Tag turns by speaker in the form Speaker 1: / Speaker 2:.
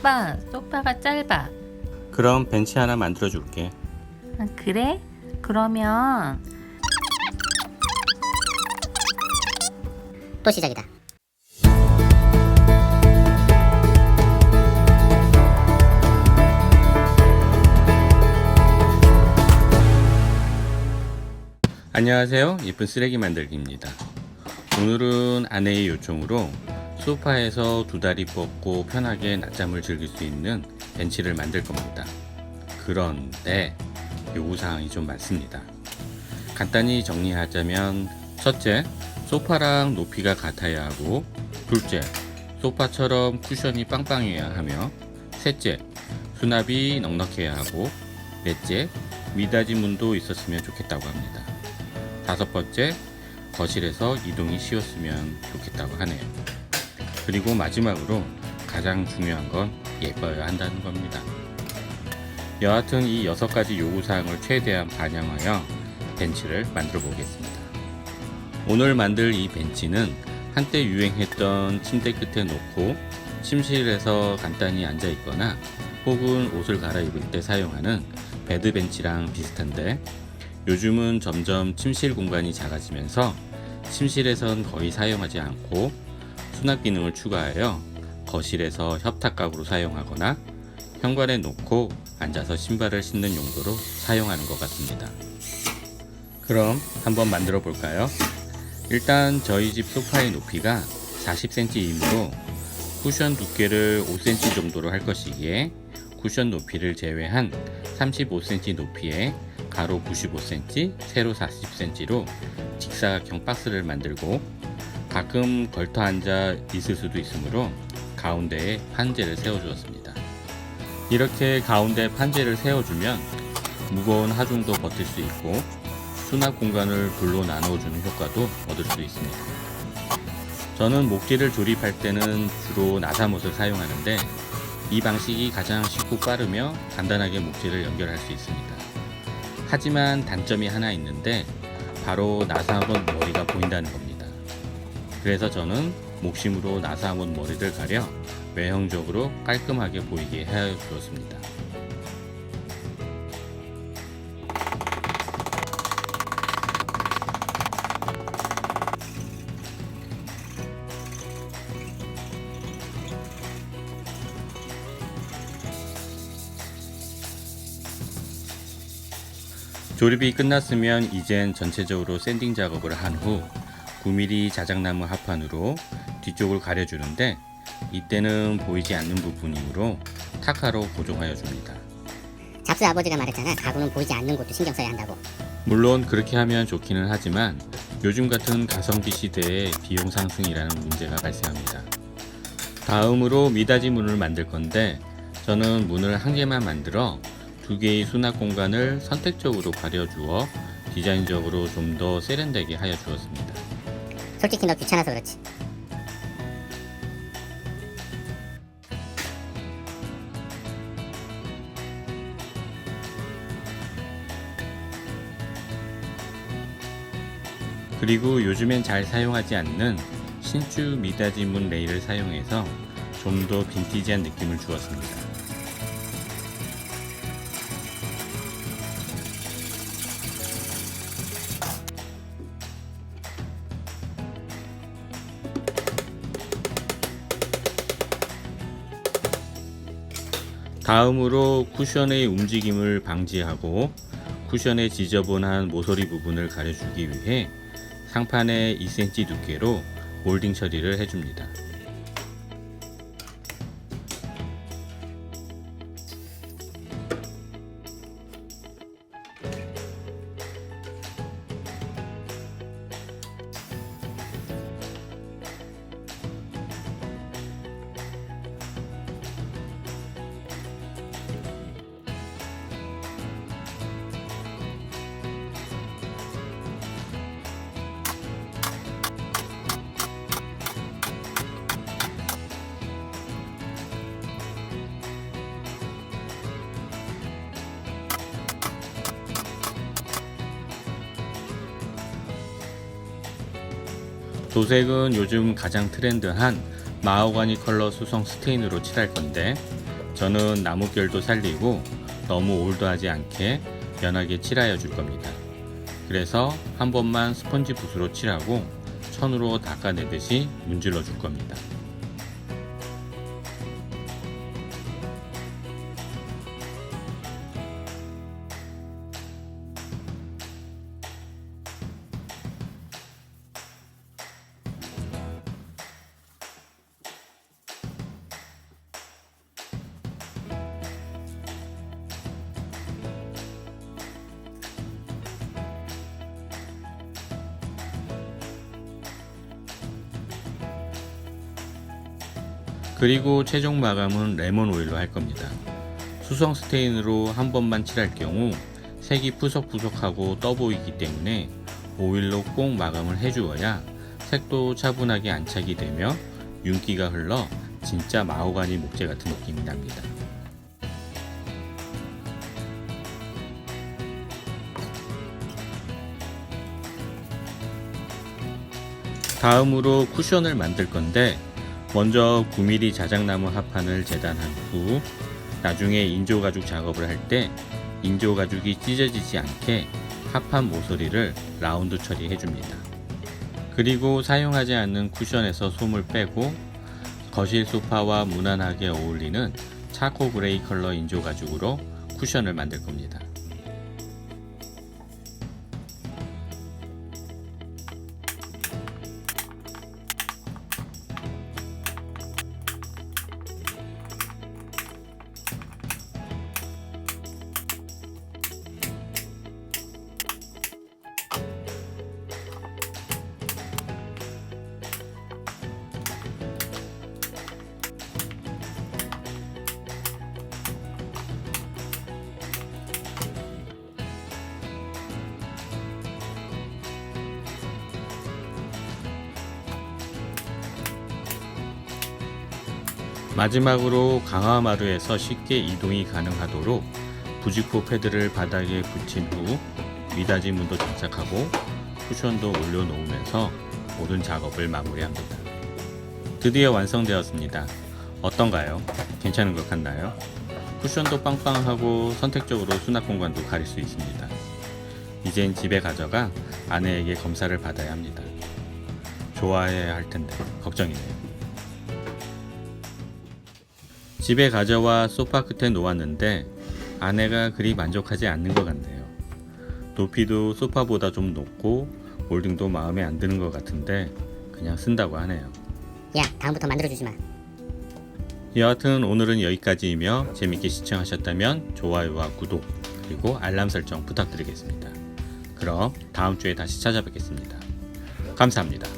Speaker 1: 오빠, 소파가 짧아.
Speaker 2: 그럼 벤치 하나 만들어 줄게.
Speaker 1: 아, 그래? 그러면
Speaker 3: 또 시작이다.
Speaker 2: 안녕하세요. 예쁜 쓰레기 만들기입니다. 오늘은 아내의 요청으로 소파에서 두 다리 뻗고 편하게 낮잠을 즐길 수 있는 벤치를 만들 겁니다. 그런데 요구사항이 좀 많습니다. 간단히 정리하자면, 첫째, 소파랑 높이가 같아야 하고, 둘째, 소파처럼 쿠션이 빵빵해야 하며, 셋째, 수납이 넉넉해야 하고, 넷째, 미닫이 문도 있었으면 좋겠다고 합니다. 다섯 번째, 거실에서 이동이 쉬웠으면 좋겠다고 하네요. 그리고 마지막으로 가장 중요한 건 예뻐야 한다는 겁니다. 여하튼 이 6가지 요구사항을 최대한 반영하여 벤치를 만들어 보겠습니다. 오늘 만들 이 벤치는 한때 유행했던 침대 끝에 놓고 침실에서 간단히 앉아 있거나 혹은 옷을 갈아입을 때 사용하는 베드벤치랑 비슷한데, 요즘은 점점 침실 공간이 작아지면서 침실에선 거의 사용하지 않고 수납 기능을 추가하여 거실에서 협탁각으로 사용하거나 현관에 놓고 앉아서 신발을 신는 용도로 사용하는 것 같습니다. 그럼 한번 만들어 볼까요? 일단 저희 집 소파의 높이가 40cm이므로 쿠션 두께를 5cm 정도로 할 것이기에 쿠션 높이를 제외한 35cm 높이에 가로 95cm, 세로 40cm로 직사각형 박스를 만들고, 가끔 걸터 앉아 있을 수도 있으므로 가운데에 판재를 세워주었습니다. 이렇게 가운데 판재를 세워주면 무거운 하중도 버틸 수 있고 수납 공간을 둘로 나누어주는 효과도 얻을 수 있습니다. 저는 목재를 조립할 때는 주로 나사못을 사용하는데, 이 방식이 가장 쉽고 빠르며 간단하게 목재를 연결할 수 있습니다. 하지만 단점이 하나 있는데, 바로 나사못 머리가 보인다는 겁니다. 그래서 저는 목심으로 나사못 머리를 가려 외형적으로 깔끔하게 보이게 해 주었습니다. 조립이 끝났으면 이젠 전체적으로 샌딩 작업을 한 후 9mm 자작나무 합판으로 뒤쪽을 가려주는데, 이때는 보이지 않는 부분이므로 타카로 고정하여 줍니다.
Speaker 3: 잡스 아버지가 말했잖아. 가구는 보이지 않는 곳도 신경 써야 한다고.
Speaker 2: 물론 그렇게 하면 좋기는 하지만 요즘 같은 가성비 시대에 비용 상승이라는 문제가 발생합니다. 다음으로 미닫이 문을 만들 건데, 저는 문을 한 개만 만들어 두 개의 수납 공간을 선택적으로 가려주어 디자인적으로 좀 더 세련되게 하여 주었습니다.
Speaker 3: 솔직히 너 귀찮아서 그렇지.
Speaker 2: 그리고 요즘엔 잘 사용하지 않는 신축 미닫이 문 레일을 사용해서 좀 더 빈티지한 느낌을 주었습니다. 다음으로 쿠션의 움직임을 방지하고 쿠션의 지저분한 모서리 부분을 가려주기 위해 상판에 2cm 두께로 몰딩 처리를 해줍니다. 도색은 요즘 가장 트렌드한 마호가니 컬러 수성 스테인으로 칠할 건데, 저는 나뭇결도 살리고 너무 올드하지 않게 연하게 칠하여 줄 겁니다. 그래서 한 번만 스펀지 붓으로 칠하고 천으로 닦아내듯이 문질러 줄 겁니다. 그리고 최종 마감은 레몬 오일로 할 겁니다. 수성 스테인으로 한 번만 칠할 경우 색이 푸석푸석하고 떠 보이기 때문에 오일로 꼭 마감을 해주어야 색도 차분하게 안착이 되며 윤기가 흘러 진짜 마호가니 목재 같은 느낌이 납니다. 다음으로 쿠션을 만들 건데 먼저 9mm 자작나무 합판을 재단한 후 나중에 인조가죽 작업을 할 때 인조가죽이 찢어지지 않게 합판 모서리를 라운드 처리해 줍니다. 그리고 사용하지 않는 쿠션에서 솜을 빼고 거실 소파와 무난하게 어울리는 차코 그레이 컬러 인조가죽으로 쿠션을 만들 겁니다. 마지막으로 강화마루에서 쉽게 이동이 가능하도록 부직포 패드를 바닥에 붙인 후 미닫이 문도 장착하고 쿠션도 올려놓으면서 모든 작업을 마무리합니다. 드디어 완성되었습니다. 어떤가요? 괜찮은 것 같나요? 쿠션도 빵빵하고 선택적으로 수납 공간도 가릴 수 있습니다. 이젠 집에 가져가 아내에게 검사를 받아야 합니다. 좋아해야 할 텐데 걱정이네요. 집에 가져와 소파 끝에 놓았는데 아내가 그리 만족하지 않는 것 같네요. 높이도 소파보다 좀 높고 몰딩도 마음에 안 드는 것 같은데 그냥 쓴다고 하네요.
Speaker 3: 야, 다음부터 만들어주지 마.
Speaker 2: 여하튼 오늘은 여기까지이며 재밌게 시청하셨다면 좋아요와 구독 그리고 알람 설정 부탁드리겠습니다. 그럼 다음 주에 다시 찾아뵙겠습니다. 감사합니다.